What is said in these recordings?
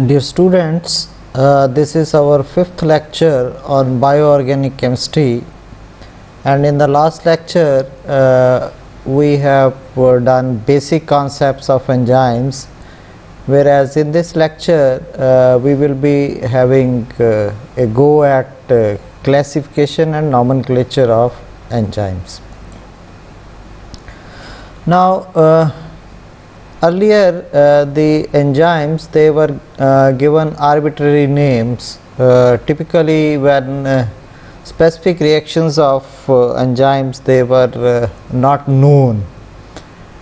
Dear students, this is our fifth lecture on bioorganic chemistry, and in the last lecture we have done basic concepts of enzymes, whereas in this lecture we will be having a go at classification and nomenclature of enzymes. Now earlier the enzymes, they were given arbitrary names. Typically when specific reactions of enzymes, they were not known,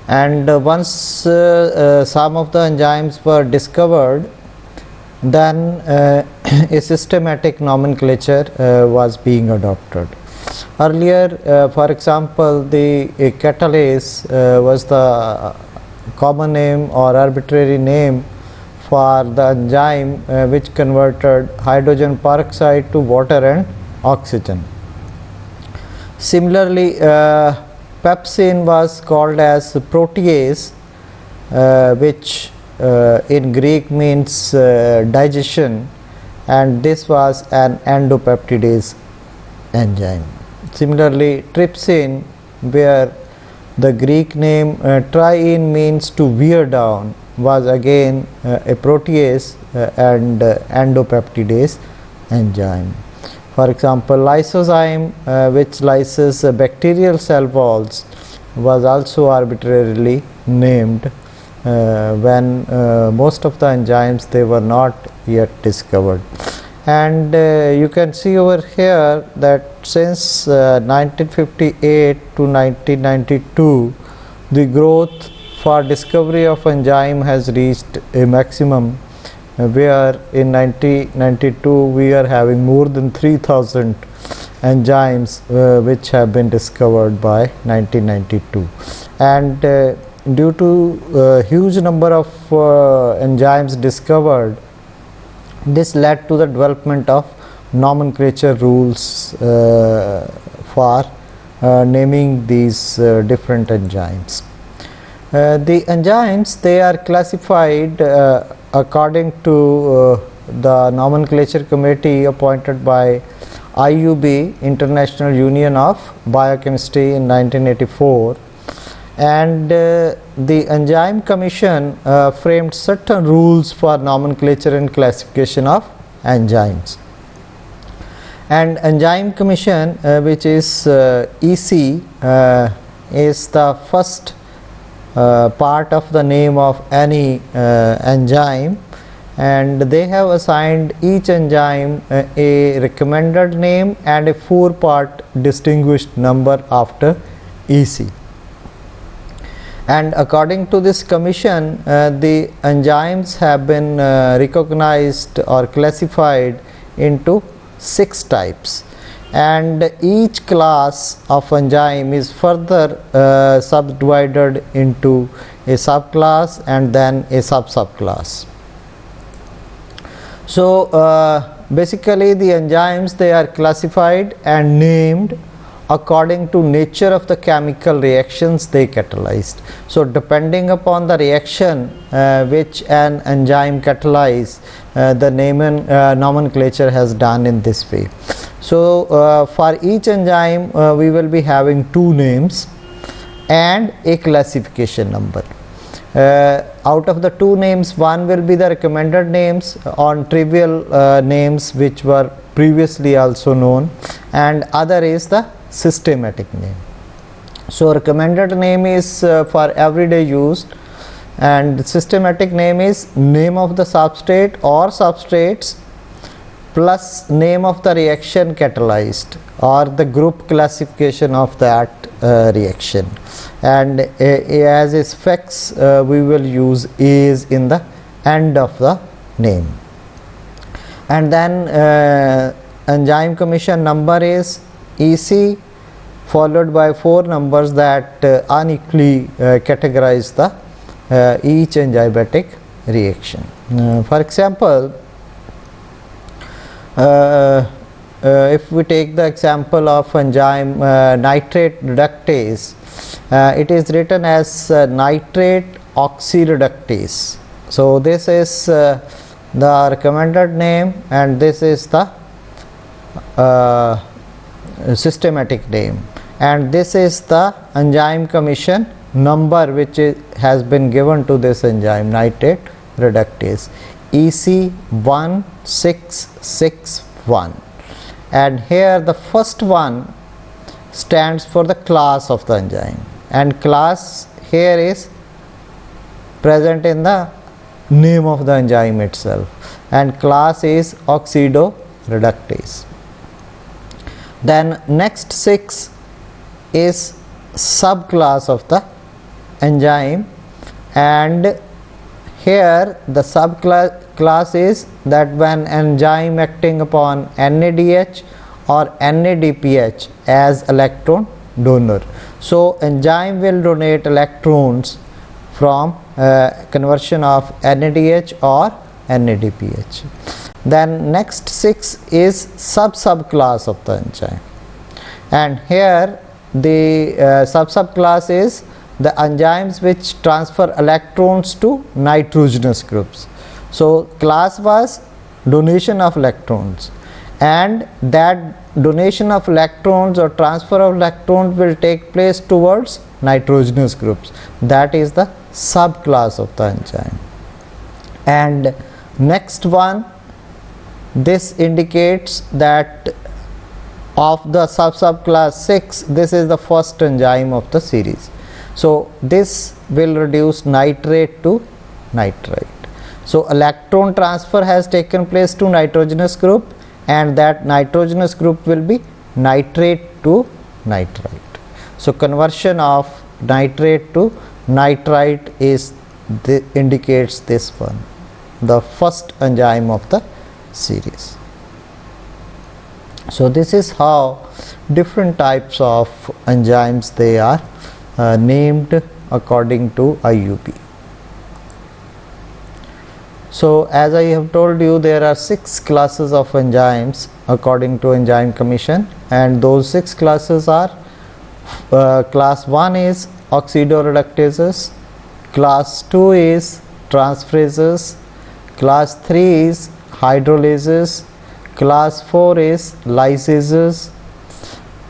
and once some of the enzymes were discovered, then a systematic nomenclature was being adopted. Earlier, for example, the catalase was the common name or arbitrary name for the enzyme which converted hydrogen peroxide to water and oxygen. Similarly, pepsin was called as protease, which in Greek means digestion, and this was an endopeptidase enzyme. Similarly, trypsin, where the Greek name triene means to wear down, was again a protease and endopeptidase enzyme. For example, lysozyme, which lyses bacterial cell walls, was also arbitrarily named when most of the enzymes, they were not yet discovered. And you can see over here that since 1958 to 1992, the growth for discovery of enzyme has reached a maximum, where in 1992 we are having more than 3000 enzymes which have been discovered by 1992. And due to huge number of enzymes discovered, this led to the development of nomenclature rules for naming these different enzymes. The enzymes, they are classified according to the nomenclature committee appointed by IUB, International Union of Biochemistry, in 1984. And the Enzyme Commission framed certain rules for nomenclature and classification of enzymes. And Enzyme Commission, which is EC, is the first part of the name of any enzyme, and they have assigned each enzyme a recommended name and a 4-part distinguished number after EC. And according to this commission, the enzymes have been recognized or classified into 6 types, and each class of enzyme is further subdivided into a subclass and then a subclass. So basically the enzymes, they are classified and named according to nature of the chemical reactions they catalyzed. So depending upon the reaction which an enzyme catalyzes, the nomenclature has done in this way. So for each enzyme we will be having 2 names and a classification number. Out of the 2 names, one will be the recommended names on trivial names which were previously also known, and other is the systematic name. So recommended name is for everyday use, and systematic name is name of the substrate or substrates plus name of the reaction catalyzed or the group classification of that reaction, and as a suffix we will use is in the end of the name. And then Enzyme Commission number is EC, followed by 4 numbers that unequally categorize the each enzymatic reaction. For example, if we take the example of enzyme nitrate reductase, it is written as nitrate oxyreductase. So this is the recommended name, and this is the systematic name, and this is the enzyme commission number which has been given to this enzyme, nitrate reductase, EC1661, and here the first one stands for the class of the enzyme, and class here is present in the name of the enzyme itself, and class is oxidoreductase. Then next 6 is subclass of the enzyme, and here the subclass is that when enzyme acting upon NADH or NADPH as electron donor. So enzyme will donate electrons from conversion of NADH or NADPH. Then next 6 is subclass of the enzyme, and here the subclass is the enzymes which transfer electrons to nitrogenous groups. So class was donation of electrons, and that donation of electrons or transfer of electrons will take place towards nitrogenous groups. That is the subclass of the enzyme. And next one, this indicates that of the subclass 6, this is the first enzyme of the series. So this will reduce nitrate to nitrite. So electron transfer has taken place to nitrogenous group, and that nitrogenous group will be nitrate to nitrite. So conversion of nitrate to nitrite indicates this one, the first enzyme of the series. So this is how different types of enzymes they are named according to IUP. So as I have told you, there are 6 classes of enzymes according to enzyme commission, and those 6 classes are class 1 is oxidoreductases, class 2 is transferases, class 3 is hydrolases, class 4 is lysases,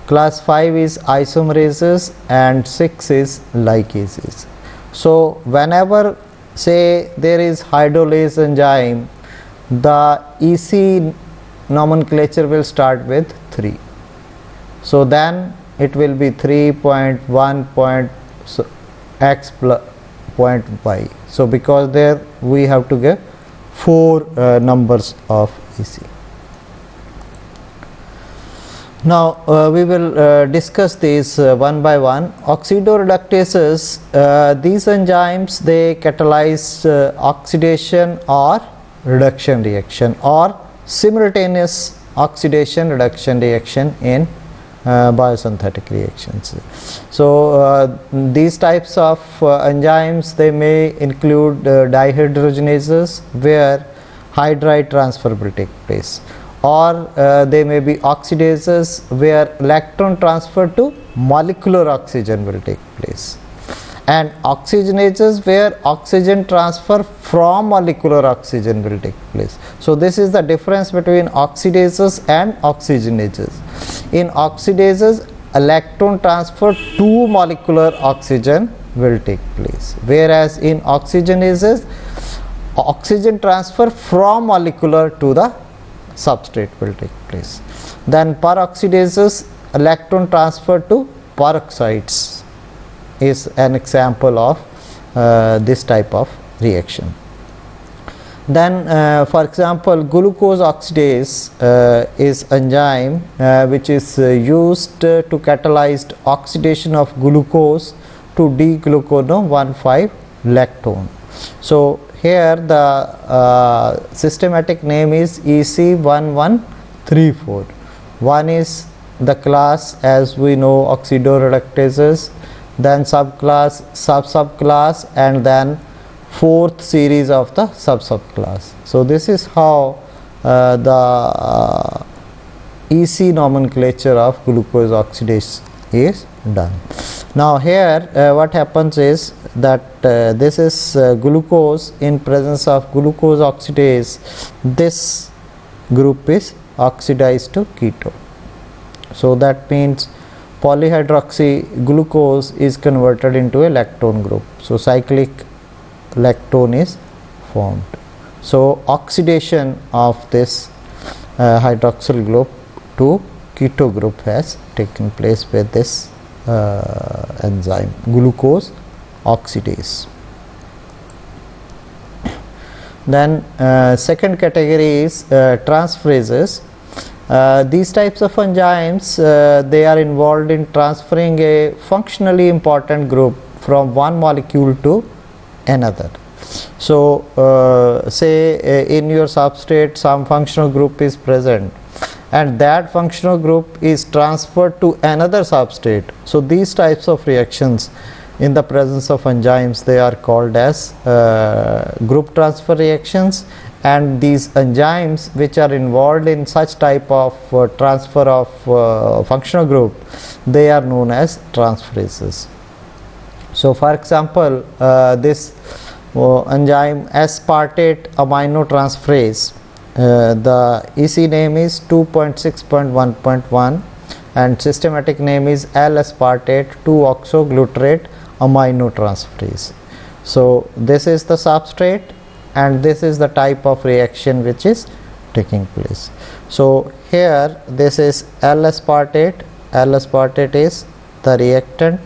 class 5 is isomerases, and 6 is ligases. So whenever say there is hydrolase enzyme, the EC nomenclature will start with 3. So then it will be 3.1.x plus point y. So because there we have to get 4 numbers of EC. Now we will discuss these one by one. Oxidoreductases, these enzymes, they catalyze oxidation or reduction reaction or simultaneous oxidation reduction reaction in biosynthetic reactions. So these types of enzymes, they may include dihydrogenases where hydride transfer will take place, or they may be oxidases where electron transfer to molecular oxygen will take place, and oxygenases where oxygen transfer from molecular oxygen will take place. So this is the difference between oxidases and oxygenases. In oxidases, electron transfer to molecular oxygen will take place, whereas in oxygenases, oxygen transfer from molecular to the substrate will take place. Then peroxidases, electron transfer to peroxides is an example of this type of reaction. Then for example, glucose oxidase is enzyme which is used to catalyze oxidation of glucose to D-glucono-1,5-lactone. So here the systematic name is EC1134. One is the class, as we know, oxidoreductases, then subclass, subclass, and then 4th series of the subclass. So this is how the EC nomenclature of glucose oxidase is done. Now here what happens is that this is glucose in presence of glucose oxidase. This group is oxidized to keto. So that means polyhydroxy glucose is converted into a lactone group. So cyclic lactone is formed. So oxidation of this hydroxyl group to keto group has taken place with this enzyme glucose oxidase. Then second category is transferases. These types of enzymes they are involved in transferring a functionally important group from one molecule to another. So say in your substrate some functional group is present and that functional group is transferred to another substrate. So these types of reactions in the presence of enzymes, they are called as group transfer reactions, and these enzymes which are involved in such type of transfer of functional group, they are known as transferases. So for example, this enzyme aspartate aminotransferase, the EC name is 2.6.1.1 and systematic name is L-aspartate 2-oxoglutarate aminotransferase. So this is the substrate and this is the type of reaction which is taking place. So here this is L-aspartate, L-aspartate is the reactant,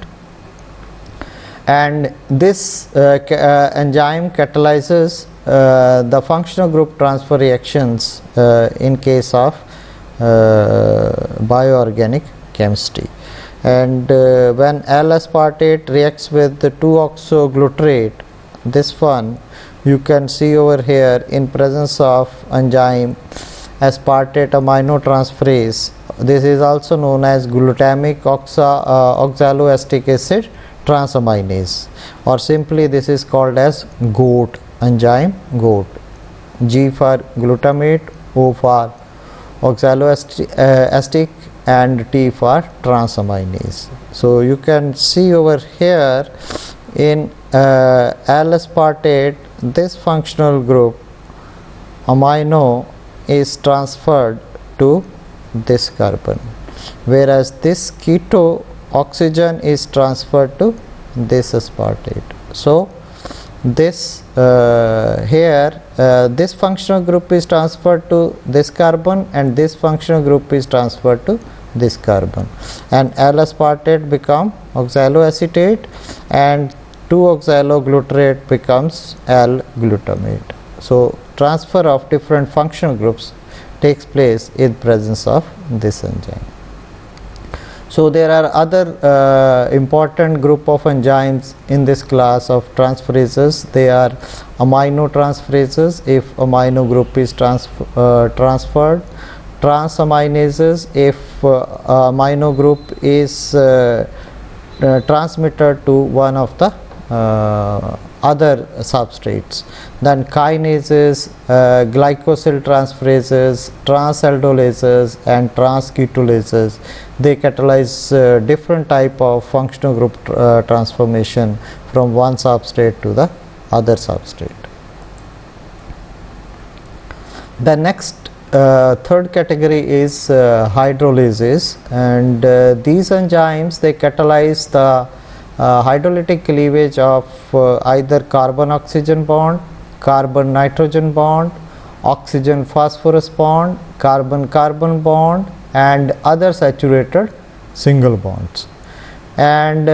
and this enzyme catalyzes the functional group transfer reactions in case of bioorganic chemistry. And when L-aspartate reacts with the 2-oxoglutarate, this one you can see over here in presence of enzyme aspartate aminotransferase. This is also known as glutamic oxaloacetic acid transaminase, or simply this is called as GOAT enzyme, GOAT. G for glutamate, O for oxaloacetic and T for transaminase. So you can see over here in L-aspartate, this functional group amino is transferred to this carbon, whereas this keto oxygen is transferred to this aspartate. So this this functional group is transferred to this carbon and this functional group is transferred to this carbon, and L-aspartate become oxaloacetate and 2-oxaloglutarate becomes L-glutamate. So transfer of different functional groups takes place in presence of this enzyme. So there are other important group of enzymes in this class of transferases. They are aminotransferases if amino group is transferred, transaminases if amino group is transmitted to one of the other substrates. Then kinases, glycosyl transferases, transaldolases and transketolases, they catalyze different type of functional group transformation from one substrate to the other substrate. The next third category is hydrolases, and these enzymes, they catalyze the hydrolytic cleavage of either carbon oxygen bond, carbon nitrogen bond, oxygen phosphorus bond, carbon carbon bond and other saturated single bonds. And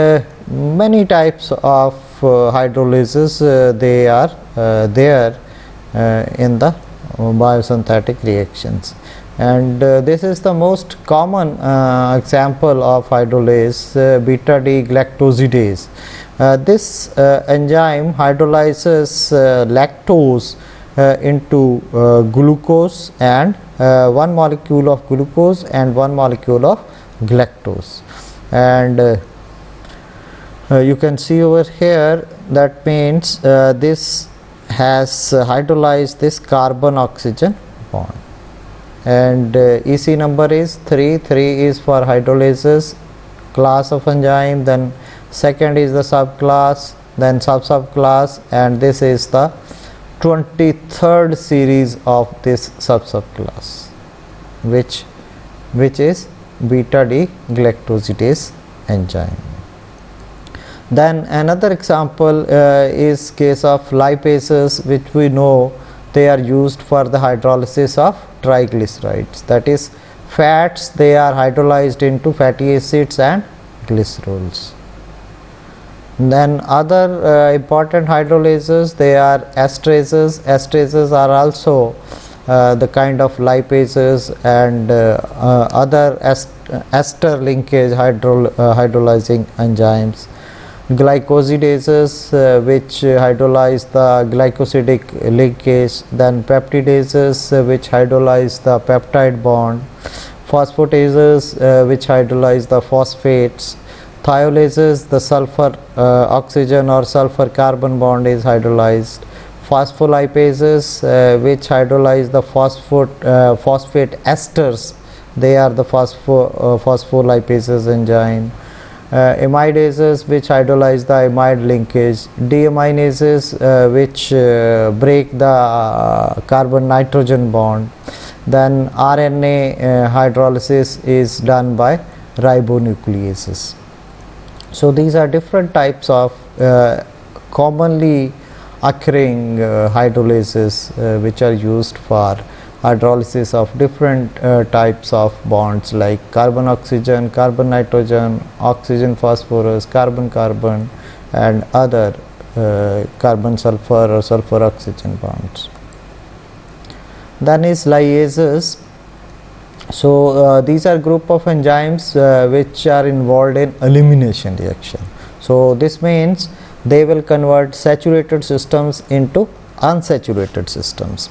many types of hydrolases they are there in the biosynthetic reactions, and this is the most common example of hydrolase, beta D galactosidase. This enzyme hydrolyzes lactose into glucose and one molecule of glucose and one molecule of galactose, and you can see over here, that means this has hydrolyzed this carbon oxygen bond, and EC number is 3 is for hydrolases class of enzyme. Then second is the subclass, then subclass, and this is the 23rd series of this subclass, which is beta D galactosidase enzyme. Then another example is case of lipases, which we know they are used for the hydrolysis of triglycerides, that is fats. They are hydrolyzed into fatty acids and glycerols. Then other important hydrolases, they are esterases. Esterases are also the kind of lipases and other ester linkage hydrolyzing enzymes. Glycosidases, which hydrolyze the glycosidic linkage, then peptidases, which hydrolyze the peptide bond, phosphatases, which hydrolyze the phosphates, thiolases, the sulfur oxygen or sulfur carbon bond is hydrolyzed, phospholipases, which hydrolyze the phosphate esters, they are the phospholipases enzyme. Amidases, which hydrolyze the amide linkage, deaminases, which break the carbon nitrogen bond. Then RNA hydrolysis is done by ribonucleases. So these are different types of commonly occurring hydrolases which are used for hydrolysis of different types of bonds like carbon oxygen, carbon nitrogen, oxygen phosphorus, carbon carbon, and other carbon sulfur or sulfur oxygen bonds. Then is lyases. So these are group of enzymes which are involved in elimination reaction. So this means they will convert saturated systems into unsaturated systems.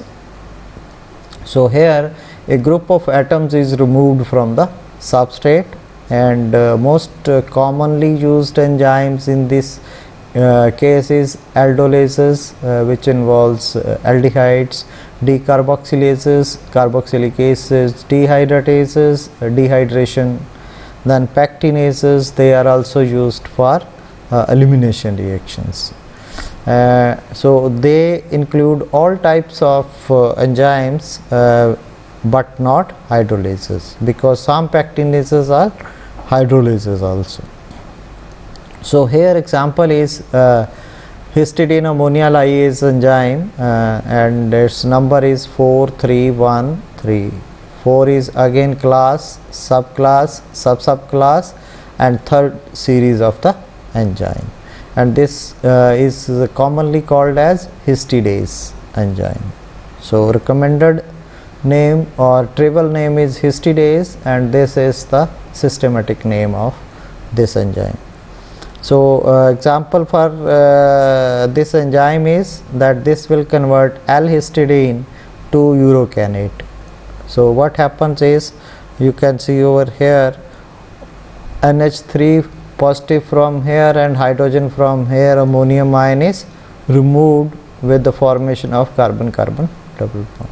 So here a group of atoms is removed from the substrate, and most commonly used enzymes in this case is aldolases, which involves aldehydes, decarboxylases, carboxylicases, dehydratases, dehydration, then pectinases. They are also used for elimination reactions. So they include all types of enzymes but not hydrolases, because some pectinases are hydrolases also. So here example is histidine ammonia lyase enzyme, and its number is 4313. 4 is again class, subclass, subclass, and third series of the enzyme, and this is commonly called as histidase enzyme. So recommended name or trivial name is histidase, and this is the systematic name of this enzyme. So example for this enzyme is that this will convert L-histidine to urocanate. So what happens is, you can see over here NH3 positive from here and hydrogen from here, ammonium ion is removed with the formation of carbon-carbon double bond.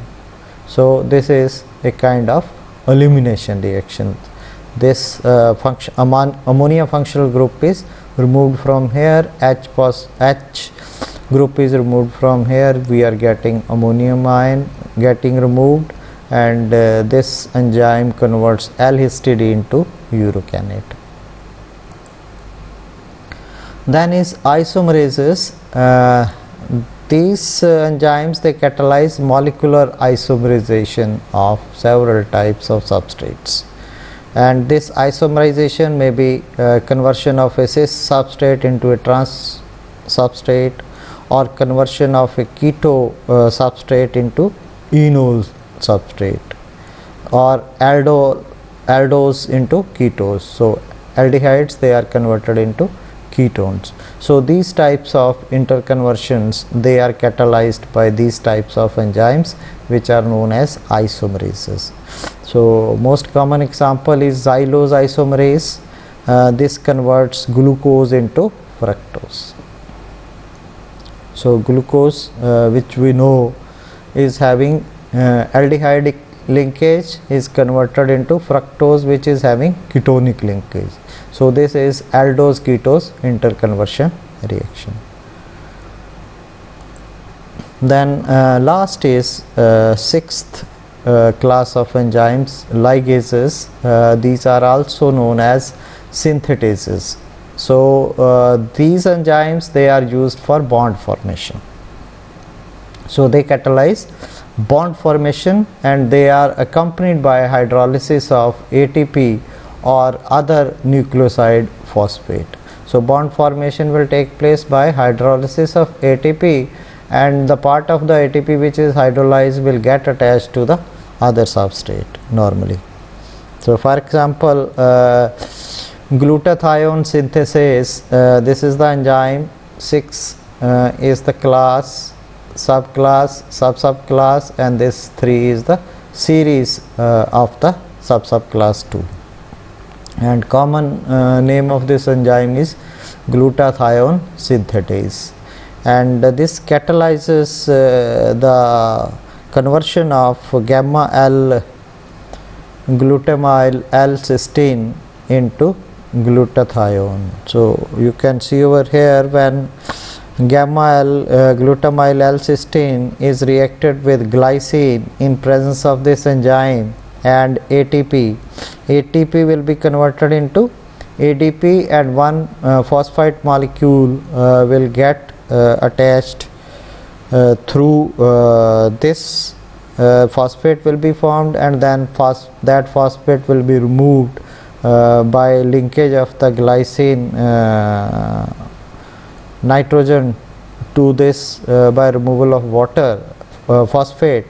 So this is a kind of elimination reaction. This ammonia functional group is removed from here, H group is removed from here, we are getting ammonium ion getting removed, and this enzyme converts L-histidine to urocanate. Then is isomerases. These enzymes, they catalyze molecular isomerization of several types of substrates, and this isomerization may be conversion of a cis substrate into a trans substrate, or conversion of a keto substrate into enol substrate, or aldose into ketos. So aldehydes, they are converted into ketones. So these types of interconversions, they are catalyzed by these types of enzymes which are known as isomerases. So most common example is xylose isomerase. This converts glucose into fructose. So glucose, which we know is having aldehyde linkage is converted into fructose, which is having ketonic linkage. So this is aldose ketose interconversion reaction. Then last is sixth class of enzymes, ligases. These are also known as synthetases. So these enzymes, they are used for bond formation. So they catalyze bond formation, and they are accompanied by hydrolysis of ATP or other nucleoside phosphate. So bond formation will take place by hydrolysis of ATP, and the part of the ATP which is hydrolyzed will get attached to the other substrate normally. So for example, glutathione synthesis, this is the enzyme. 6 is the class, subclass, subclass, and this 3 is the series of the subclass 2. And common name of this enzyme is glutathione synthetase, and this catalyzes the conversion of gamma L glutamyl L cysteine into glutathione. So you can see over here, when gamma L glutamyl L cysteine is reacted with glycine in presence of this enzyme and ATP, ATP will be converted into ADP, and one phosphate molecule will get attached through this phosphate will be formed, and then that phosphate will be removed by linkage of the glycine nitrogen to this by removal of water phosphate.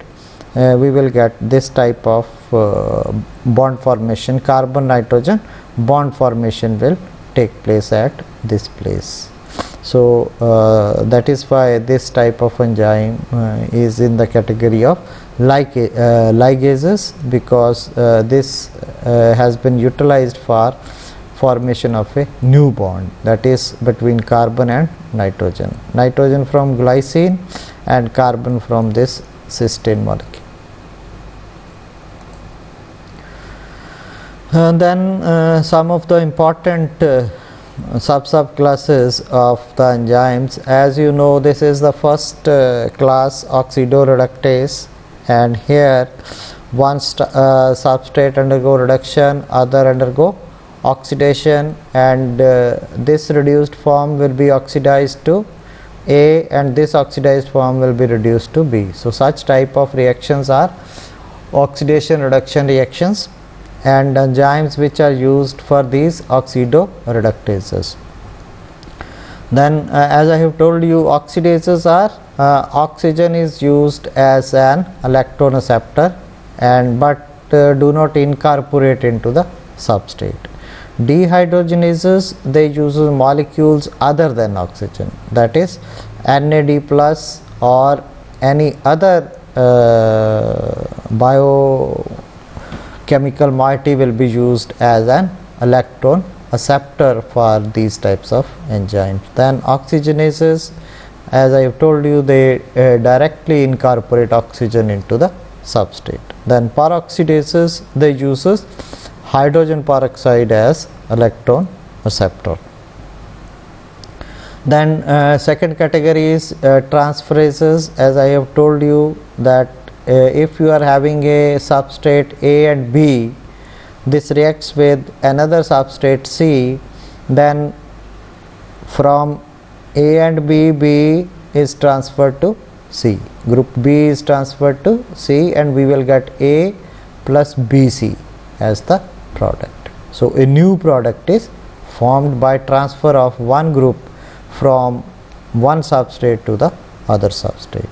We will get this type of bond formation, carbon nitrogen bond formation will take place at this place. So that is why this type of enzyme is in the category of ligases, because this has been utilized for formation of a new bond, that is between carbon and nitrogen, nitrogen from glycine and carbon from this cysteine molecule. And then some of the important subclasses of the enzymes. As you know, this is the first class, oxidoreductase, and here one substrate undergo reduction, other undergo oxidation, and this reduced form will be oxidized to A, and this oxidized form will be reduced to B. So such type of reactions are oxidation reduction reactions, and enzymes which are used for these oxidoreductases. Then as I have told you, oxidases are oxygen is used as an electron acceptor, and but do not incorporate into the substrate. Dehydrogenases, they use molecules other than oxygen, that is NAD plus or any other biochemical moiety will be used as an electron acceptor for these types of enzymes. Then oxygenases, as I have told you, they directly incorporate oxygen into the substrate. Then peroxidases, they uses hydrogen peroxide as electron acceptor. Then second category is transferases. As I have told you that if you are having a substrate A and B, this reacts with another substrate C, then from A and B, B is transferred to C, group B is transferred to C, and we will get A plus BC as the product. So a new product is formed by transfer of one group from one substrate to the other substrate.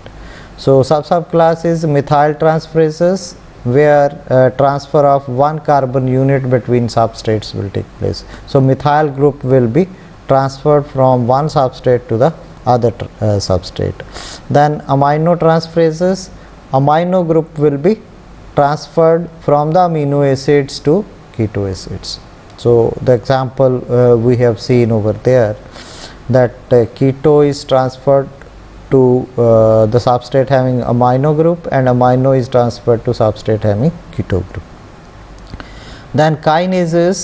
So subclass is methyl transferases, where transfer of one carbon unit between substrates will take place. So methyl group will be transferred from one substrate to the other substrate. Then amino transferases, amino group will be transferred from the amino acids to keto acids. So the example we have seen over there, that keto is transferred to to the substrate having amino group, and amino is transferred to substrate having keto group. Then kinases,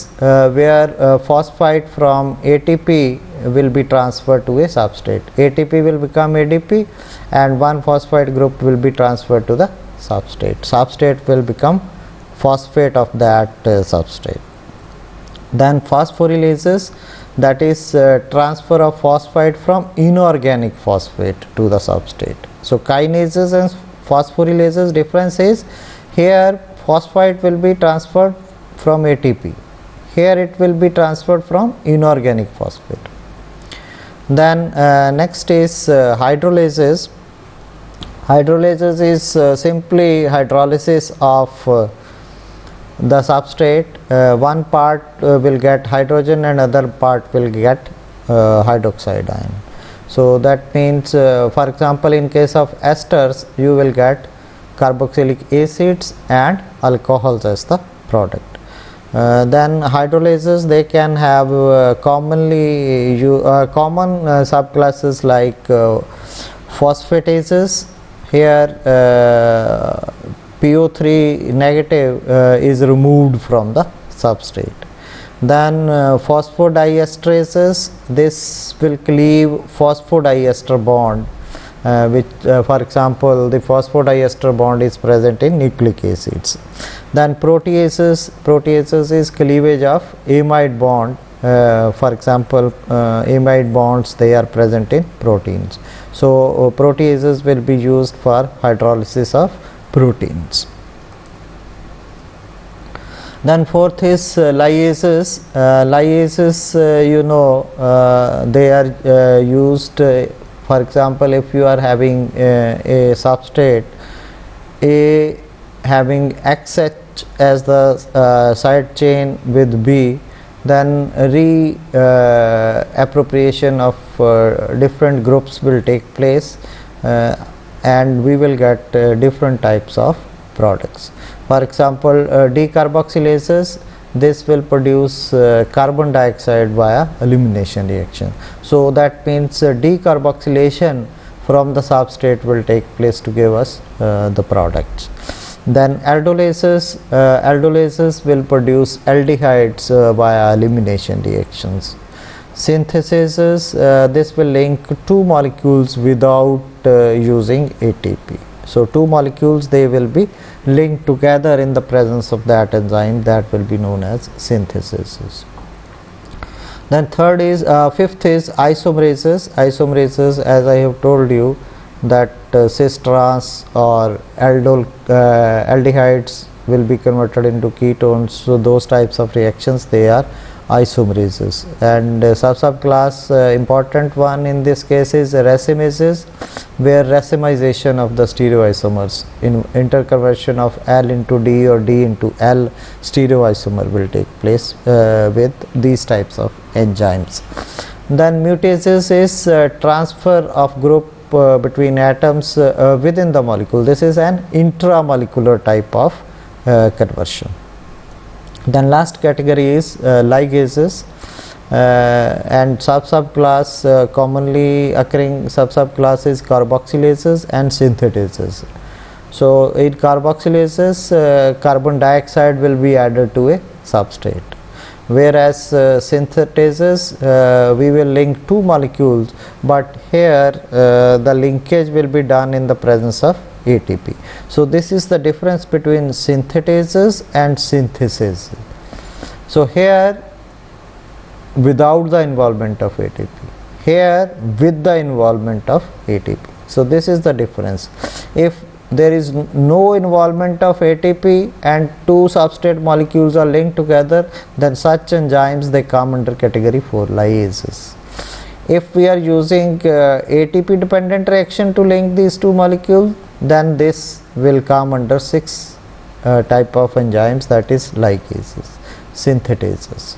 where phosphide from ATP will be transferred to a substrate. ATP will become ADP and one phosphide group will be transferred to the substrate. Substrate will become phosphate of that substrate. Then phosphorylases, that is transfer of phosphide from inorganic phosphate to the substrate. So kinases and phosphorylases, difference is here phosphide will be transferred from ATP, here it will be transferred from inorganic phosphate. Then next is hydrolases. Hydrolases is simply hydrolysis of the substrate. One part will get hydrogen and other part will get hydroxide ion. So that means for example in case of esters you will get carboxylic acids and alcohols as the product. Then hydrolases, they can have common subclasses like phosphatases. Here PO3 negative is removed from the substrate. Then phosphodiesterases, this will cleave phosphodiester bond, which for example the phosphodiester bond is present in nucleic acids. Then proteases is cleavage of amide bond, for example amide bonds, they are present in proteins. So proteases will be used for hydrolysis of proteins. Then fourth is lyases. Lyases, you know, they are used, for example if you are having a substrate A having XH as the side chain with B, then appropriation of different groups will take place and we will get different types of products. For example decarboxylases, this will produce carbon dioxide via elimination reaction. So that means decarboxylation from the substrate will take place to give us the products. Then aldolases, aldolases will produce aldehydes via elimination reactions. Synthesases, this will link two molecules without using ATP. So two molecules, they will be linked together in the presence of that enzyme, that will be known as synthesases. Then fifth is isomerases. Isomerases, as I have told you, that cis trans or aldehydes will be converted into ketones. So those types of reactions, they are isomerases. And subclass important one in this case is racemases, where racemization of the stereoisomers, in interconversion of L into D or D into L stereoisomer will take place with these types of enzymes. Then mutases is transfer of group between atoms within the molecule. This is an intramolecular type of conversion. Then last category is ligases, and subclass commonly occurring subclass is carboxylases and synthetases. So in carboxylases carbon dioxide will be added to a substrate, whereas synthetases we will link two molecules, but here the linkage will be done in the presence of ATP. So this is the difference between synthetases and synthesis. So here without the involvement of ATP, here with the involvement of ATP. So this is the difference. If there is no involvement of ATP and two substrate molecules are linked together, then such enzymes, they come under category 4, lyases. If we are using ATP dependent reaction to link these two molecules, then this will come under 6 type of enzymes, that is ligases, synthetases.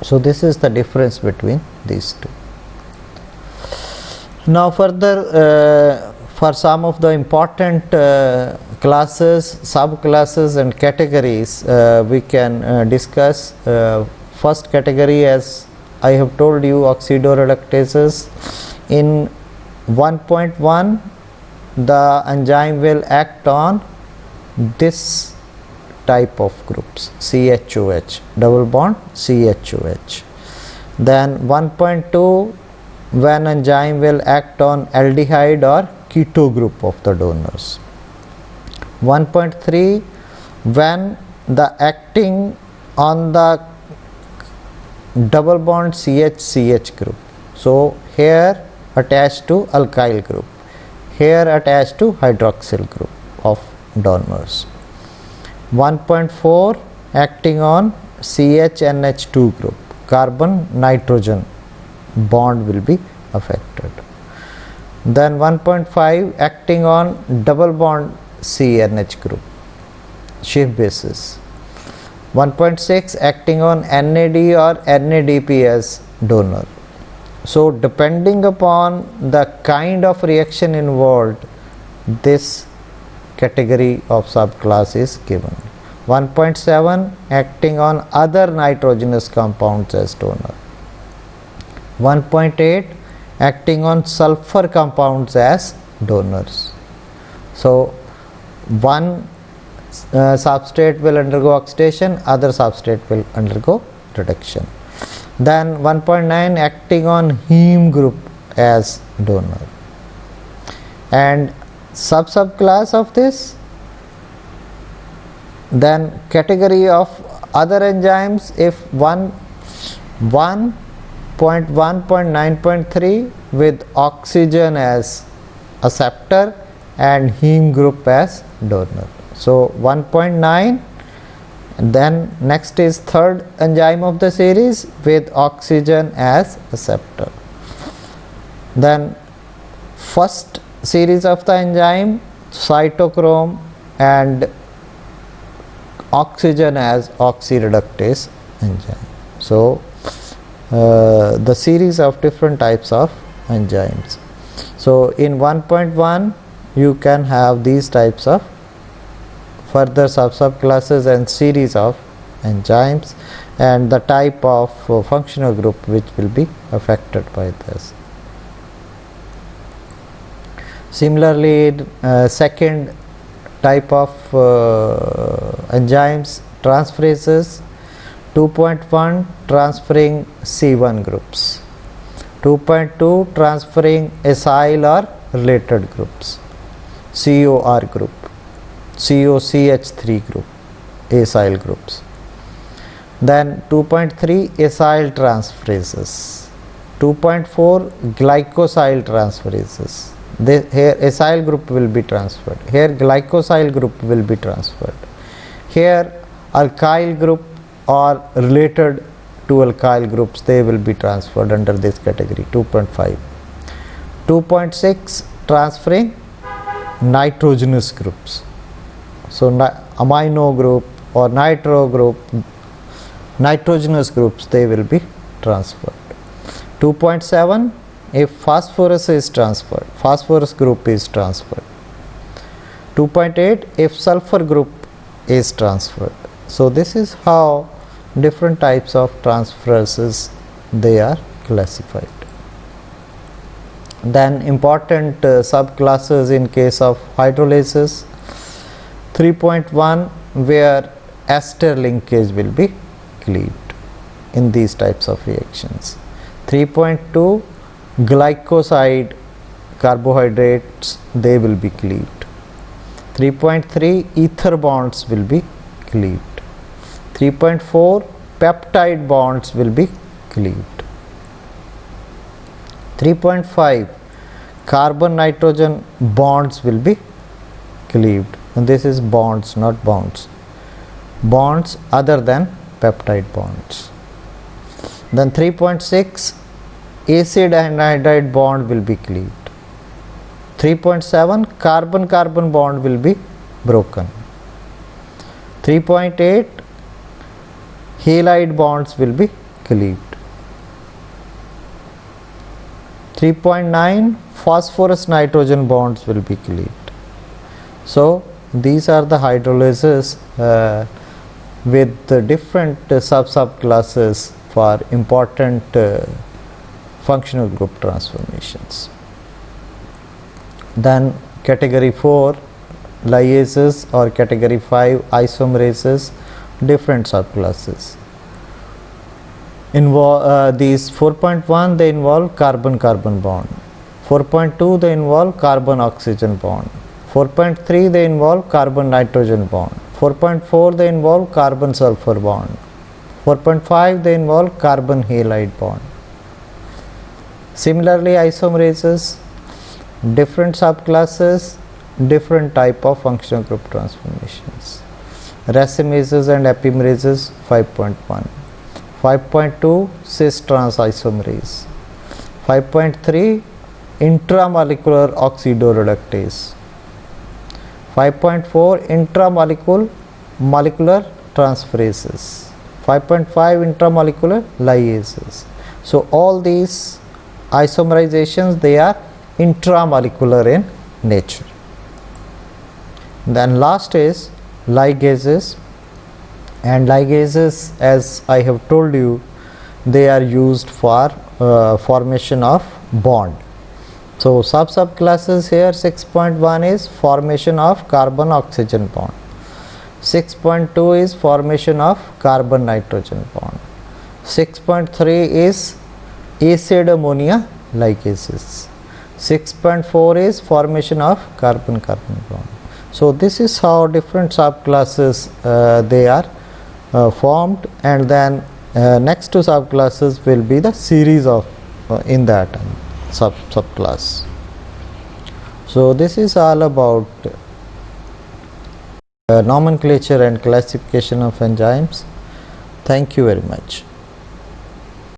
So this is the difference between these two. Now further for some of the important classes, subclasses and categories we can discuss. First category, as I have told you, oxidoreductases. In 1.1, the enzyme will act on this type of groups, CHOH, double bond CHOH. Then 1.2, when enzyme will act on aldehyde or keto group of the donors. 1.3, when the acting on the double bond CH group. So here attached to alkyl group, here attached to hydroxyl group of donors. 1.4, acting on CHNH2 group, carbon nitrogen bond will be affected. Then 1.5, acting on double bond CNH group, Schiff bases. 1.6, acting on NAD or NADP as donor. So depending upon the kind of reaction involved, this category of subclass is given. 1.7, acting on other nitrogenous compounds as donor. 1.8, acting on sulfur compounds as donors. So one substrate will undergo oxidation, other substrate will undergo reduction. Then 1.9, acting on heme group as donor. And subclass of this, then category of other enzymes, if 1.1.9.3 with oxygen as acceptor and heme group as donor. So 1.9, then next is third enzyme of the series with oxygen as acceptor. Then first series of the enzyme, cytochrome and oxygen as oxireductase enzyme. So the series of different types of enzymes. So in 1.1 you can have these types of further subclasses and series of enzymes and the type of functional group which will be affected by this. Similarly, second type of enzymes, transferases. 2.1, transferring C1 groups. 2.2, transferring acyl or related groups, COR group, COCH3 group, acyl groups. Then 2.3, acyl transferases. 2.4, glycosyl transferases. Here acyl group will be transferred, here glycosyl group will be transferred, here alkyl group or related to alkyl groups, they will be transferred under this category. 2.5. 2.6, transferring nitrogenous groups. So amino group or nitro group, nitrogenous groups, they will be transferred. 2.7, if phosphorus is transferred, phosphorus group is transferred. 2.8, if sulfur group is transferred. So this is how different types of transferases they are classified. Then important subclasses in case of hydrolases. 3.1, where ester linkage will be cleaved in these types of reactions. 3.2, glycoside carbohydrates, they will be cleaved. 3.3, ether bonds will be cleaved. 3.4, peptide bonds will be cleaved. 3.5, carbon nitrogen bonds will be cleaved, and this is bonds, not bonds, bonds other than peptide bonds. Then 3.6, acid anhydride bond will be cleaved. 3.7, carbon carbon bond will be broken. 3.8, halide bonds will be cleaved. 3.9, phosphorus nitrogen bonds will be cleaved. So these are the hydrolases with the different subclasses for important functional group transformations. Then category 4 lyases or category 5 isomerases, different subclasses. These 4.1 they involve carbon-carbon bond, 4.2 they involve carbon-oxygen bond, 4.3 they involve carbon-nitrogen bond, 4.4 they involve carbon-sulfur bond, 4.5 they involve carbon-halide bond. Similarly, isomerases, different subclasses, different type of functional group transformations. Racemases and epimerases 5.1, 5.2 cis trans isomerase, 5.3 intramolecular oxidoreductase, 5.4 molecular transferases, 5.5 intramolecular lyases. So all these isomerizations they are intramolecular in nature. Then last is ligases, and ligases, as I have told you, they are used for formation of bond. So subclasses here, 6.1 is formation of carbon oxygen bond, 6.2 is formation of carbon nitrogen bond, 6.3 is acid ammonia ligases, 6.4 is formation of carbon-carbon bond. So this is how different subclasses they are formed, and then next to subclasses will be the series of in that subclass. So this is all about nomenclature and classification of enzymes. Thank you very much.